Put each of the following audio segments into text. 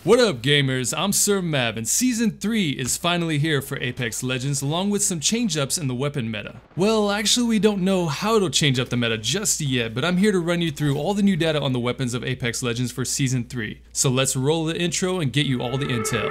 What up gamers, I'm SirMav and Season 3 is finally here for Apex Legends along with some change-ups in the weapon meta. Well, actually we don't know how it'll change up the meta just yet, but I'm here to run you through all the new data on the weapons of Apex Legends for Season 3. So let's roll the intro and get you all the intel.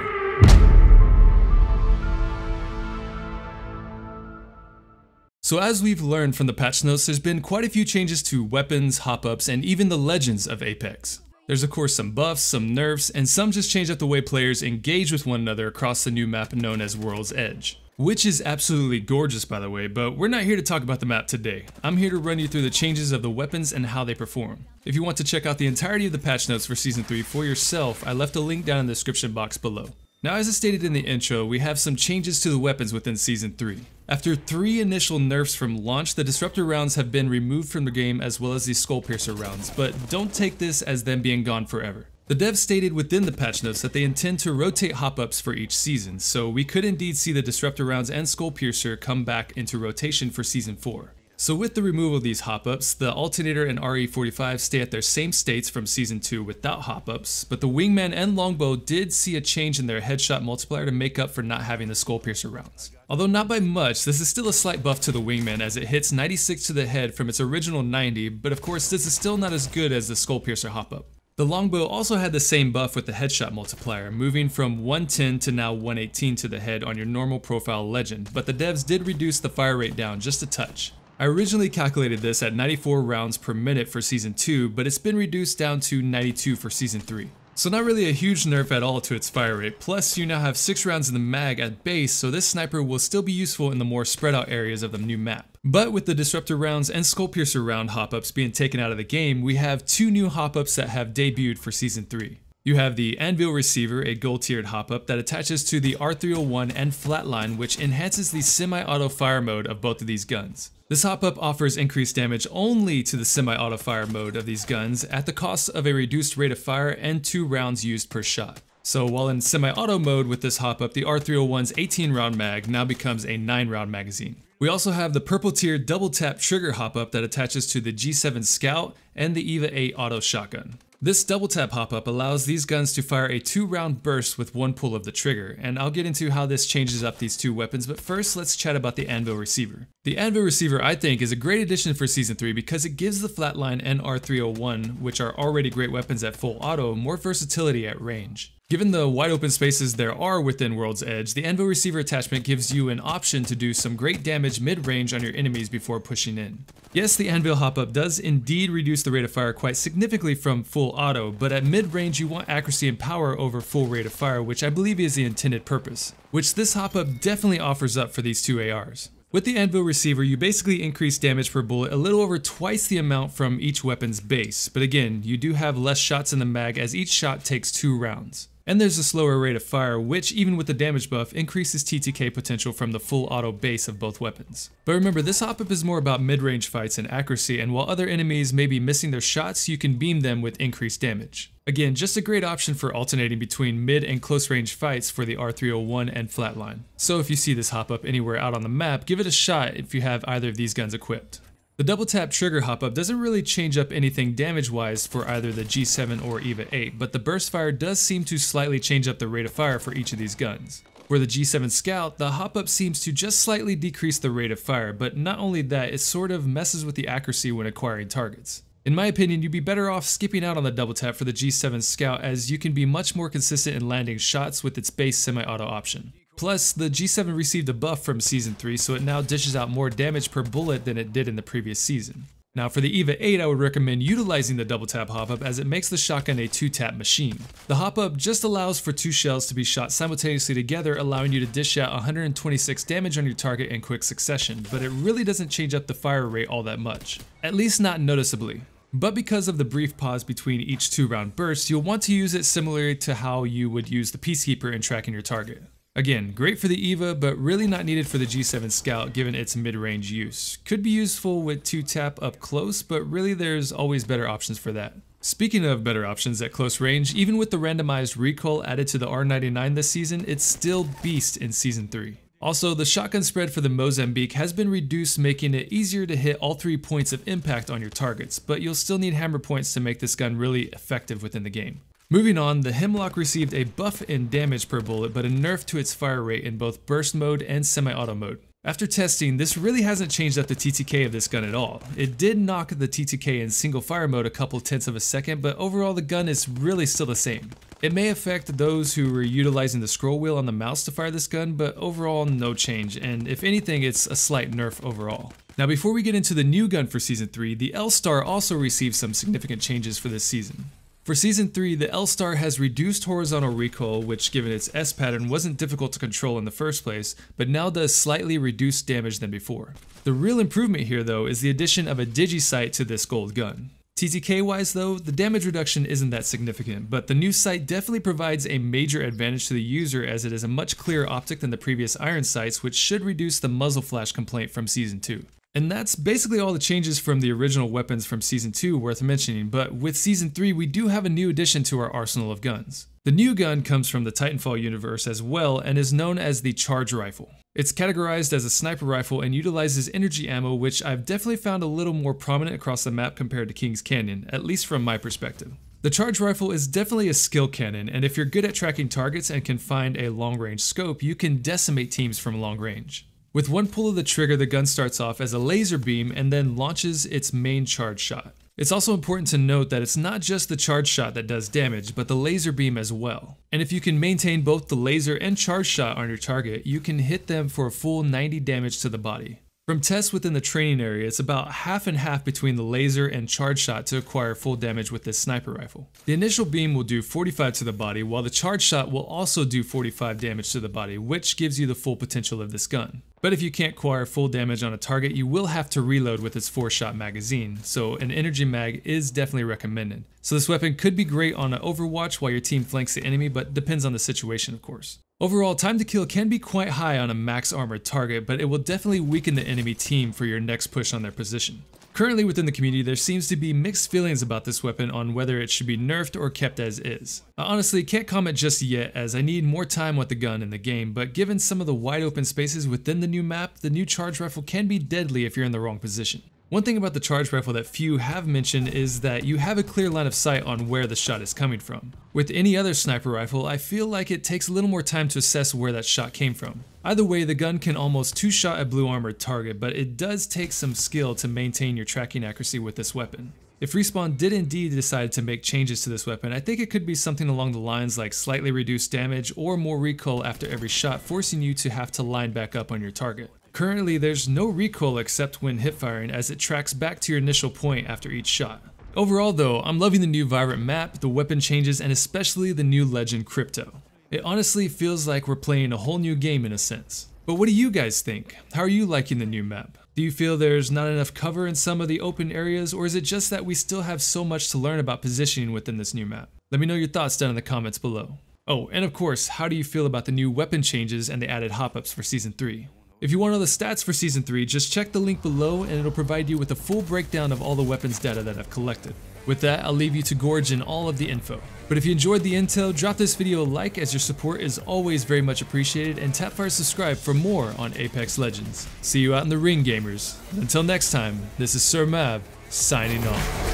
So as we've learned from the patch notes, there's been quite a few changes to weapons, hop-ups, and even the legends of Apex. There's of course some buffs, some nerfs, and some just change up the way players engage with one another across the new map known as World's Edge. Which is absolutely gorgeous by the way, but we're not here to talk about the map today. I'm here to run you through the changes of the weapons and how they perform. If you want to check out the entirety of the patch notes for Season 3 for yourself, I left a link down in the description box below. Now as I stated in the intro, we have some changes to the weapons within Season 3. After 3 initial nerfs from launch, the Disruptor rounds have been removed from the game as well as the Skull Piercer rounds, but don't take this as them being gone forever. The devs stated within the patch notes that they intend to rotate hop-ups for each season, so we could indeed see the Disruptor rounds and Skull Piercer come back into rotation for Season 4. So with the removal of these hop-ups, the Alternator and RE45 stay at their same states from Season 2 without hop-ups, but the Wingman and Longbow did see a change in their headshot multiplier to make up for not having the Skull Piercer rounds. Although not by much, this is still a slight buff to the Wingman as it hits 96 to the head from its original 90, but of course this is still not as good as the Skull Piercer hop-up. The Longbow also had the same buff with the headshot multiplier, moving from 110 to now 118 to the head on your normal profile legend, but the devs did reduce the fire rate down just a touch. I originally calculated this at 94 rounds per minute for Season 2, but it's been reduced down to 92 for Season 3. So not really a huge nerf at all to its fire rate, plus you now have 6 rounds in the mag at base, so this sniper will still be useful in the more spread out areas of the new map. But with the Disruptor rounds and Skull Piercer round hop-ups being taken out of the game, we have 2 new hop-ups that have debuted for Season 3. You have the Anvil Receiver, a gold tiered hop-up that attaches to the R301 and Flatline, which enhances the semi-auto fire mode of both of these guns. This hop-up offers increased damage only to the semi-auto fire mode of these guns at the cost of a reduced rate of fire and 2 rounds used per shot. So while in semi-auto mode with this hop-up, the R301's 18 round mag now becomes a 9 round magazine. We also have the purple tiered double tap trigger hop-up that attaches to the G7 Scout and the EVA 8 auto shotgun. This double tap hop-up allows these guns to fire a 2-round burst with 1 pull of the trigger, and I'll get into how this changes up these 2 weapons, but first let's chat about the Anvil Receiver. The Anvil Receiver I think is a great addition for Season 3 because it gives the Flatline and R301, which are already great weapons at full auto, more versatility at range. Given the wide open spaces there are within World's Edge, the Anvil Receiver attachment gives you an option to do some great damage mid-range on your enemies before pushing in. Yes, the Anvil hop-up does indeed reduce the rate of fire quite significantly from full auto, but at mid-range you want accuracy and power over full rate of fire, which I believe is the intended purpose, which this hop-up definitely offers up for these 2 ARs. With the Anvil Receiver, you basically increase damage per bullet a little over twice the amount from each weapon's base, but again, you do have less shots in the mag as each shot takes 2 rounds. And there's a slower rate of fire, which even with the damage buff, increases TTK potential from the full auto base of both weapons. But remember, this hop-up is more about mid-range fights and accuracy, and while other enemies may be missing their shots, you can beam them with increased damage. Again, just a great option for alternating between mid and close range fights for the R301 and Flatline. So if you see this hop-up anywhere out on the map, give it a shot if you have either of these guns equipped. The double tap trigger hop-up doesn't really change up anything damage-wise for either the G7 or EVA 8, but the burst fire does seem to slightly change up the rate of fire for each of these guns. For the G7 Scout, the hop-up seems to just slightly decrease the rate of fire, but not only that, it sort of messes with the accuracy when acquiring targets. In my opinion, you'd be better off skipping out on the double tap for the G7 Scout as you can be much more consistent in landing shots with its base semi-auto option. Plus, the G7 received a buff from Season 3, so it now dishes out more damage per bullet than it did in the previous season. Now for the EVA 8, I would recommend utilizing the double tap hop-up as it makes the shotgun a 2-tap machine. The hop-up just allows for 2 shells to be shot simultaneously together, allowing you to dish out 126 damage on your target in quick succession, but it really doesn't change up the fire rate all that much. At least not noticeably. But because of the brief pause between each 2-round bursts, you'll want to use it similarly to how you would use the Peacekeeper in tracking your target. Again, great for the EVA, but really not needed for the G7 Scout given its mid-range use. Could be useful with 2-tap up close, but really there's always better options for that. Speaking of better options at close range, even with the randomized recoil added to the R99 this season, it's still beast in Season 3. Also, the shotgun spread for the Mozambique has been reduced, making it easier to hit all 3 points of impact on your targets, but you'll still need hammer points to make this gun really effective within the game. Moving on, the Hemlock received a buff in damage per bullet, but a nerf to its fire rate in both burst mode and semi-auto mode. After testing, this really hasn't changed up the TTK of this gun at all. It did knock the TTK in single fire mode a couple tenths of a second, but overall the gun is really still the same. It may affect those who were utilizing the scroll wheel on the mouse to fire this gun, but overall no change, and if anything it's a slight nerf overall. Now before we get into the new gun for Season 3, the L-Star also received some significant changes for this season. For Season 3, the L-Star has reduced horizontal recoil, which given its S pattern wasn't difficult to control in the first place, but now does slightly reduced damage than before. The real improvement here though is the addition of a digi-sight to this gold gun. TTK wise though, the damage reduction isn't that significant, but the new sight definitely provides a major advantage to the user as it is a much clearer optic than the previous iron sights, which should reduce the muzzle flash complaint from Season 2. And that's basically all the changes from the original weapons from Season 2 worth mentioning, but with Season 3 we do have a new addition to our arsenal of guns. The new gun comes from the Titanfall universe as well and is known as the Charge Rifle. It's categorized as a sniper rifle and utilizes energy ammo, which I've definitely found a little more prominent across the map compared to King's Canyon, at least from my perspective. The Charge Rifle is definitely a skill cannon, and if you're good at tracking targets and can find a long-range scope, you can decimate teams from long range. With one pull of the trigger, the gun starts off as a laser beam and then launches its main charge shot. It's also important to note that it's not just the charge shot that does damage, but the laser beam as well. And if you can maintain both the laser and charge shot on your target, you can hit them for a full 90 damage to the body. From tests within the training area, it's about half and half between the laser and charge shot to acquire full damage with this sniper rifle. The initial beam will do 45 to the body, while the charge shot will also do 45 damage to the body, which gives you the full potential of this gun. But if you can't acquire full damage on a target, you will have to reload with its 4-shot magazine, so an energy mag is definitely recommended. So this weapon could be great on an overwatch while your team flanks the enemy, but depends on the situation of course. Overall, time to kill can be quite high on a max armored target, but it will definitely weaken the enemy team for your next push on their position. Currently within the community, there seems to be mixed feelings about this weapon on whether it should be nerfed or kept as is. I honestly can't comment just yet as I need more time with the gun in the game, but given some of the wide open spaces within the new map, the new charge rifle can be deadly if you're in the wrong position. One thing about the charge rifle that few have mentioned is that you have a clear line of sight on where the shot is coming from. With any other sniper rifle, I feel like it takes a little more time to assess where that shot came from. Either way, the gun can almost two-shot a blue armored target, but it does take some skill to maintain your tracking accuracy with this weapon. If Respawn did indeed decide to make changes to this weapon, I think it could be something along the lines like slightly reduced damage or more recoil after every shot, forcing you to have to line back up on your target. Currently, there's no recoil except when hip firing, as it tracks back to your initial point after each shot. Overall though, I'm loving the new Vibrant map, the weapon changes, and especially the new legend Crypto. It honestly feels like we're playing a whole new game in a sense. But what do you guys think? How are you liking the new map? Do you feel there's not enough cover in some of the open areas, or is it just that we still have so much to learn about positioning within this new map? Let me know your thoughts down in the comments below. Oh, and of course, how do you feel about the new weapon changes and the added hop-ups for Season 3? If you want to know the stats for Season 3, just check the link below and it'll provide you with a full breakdown of all the weapons data that I've collected. With that, I'll leave you to gorge in all of the info. But if you enjoyed the intel, drop this video a like as your support is always very much appreciated, and tap fire subscribe for more on Apex Legends. See you out in the ring, gamers. Until next time, this is SirMav, signing off.